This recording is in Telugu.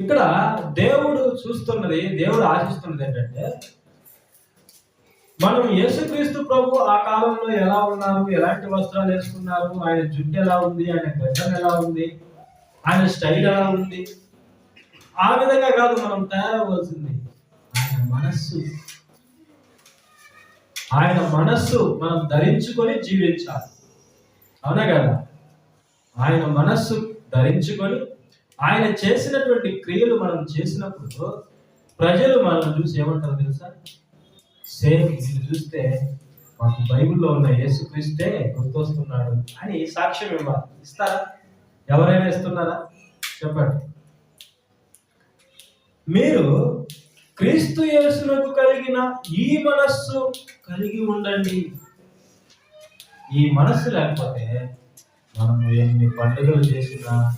ఇక్కడ దేవుడు ఆశిస్తున్నది ఏంటంటే, మనం యేసుక్రీస్తు ప్రభు ఆ కాలంలో ఎలా ఉన్నారు, ఎలాంటి వస్త్రాలు వేసుకున్నారు, ఆయన జుట్టు ఎలా ఉంది, ఆయన గడ్డం ఎలా ఉంది, ఆయన స్టైల్ ఎలా ఉంది, ఆ విధంగా కాదు మనం తయారవ్వాల్సింది. ఆయన మనస్సు మనం ధరించుకొని జీవించాలి. అవునా కదా? ఆయన మనస్సు ధరించుకొని ఆయన చేసినటువంటి క్రియలు మనం చేసినప్పుడు ప్రజలు మనం చూసి ఏమంటారు తెలుసా? సేమ్ ఇది చూస్తే మాకు బైబిల్లో ఉన్న యేసుక్రీస్తే గుర్తొస్తున్నాడు అని సాక్ష్యం ఇవ్వాలి. ఇస్తారా? ఎవరైనా ఇస్తున్నారా? చెప్పండి. మీరు క్రీస్తు యేసునకు కలిగిన ఈ మనస్సు కలిగి ఉండండి. ఈ మనస్సు లేకపోతే మనం ఎన్ని పండుగలు చేసినా,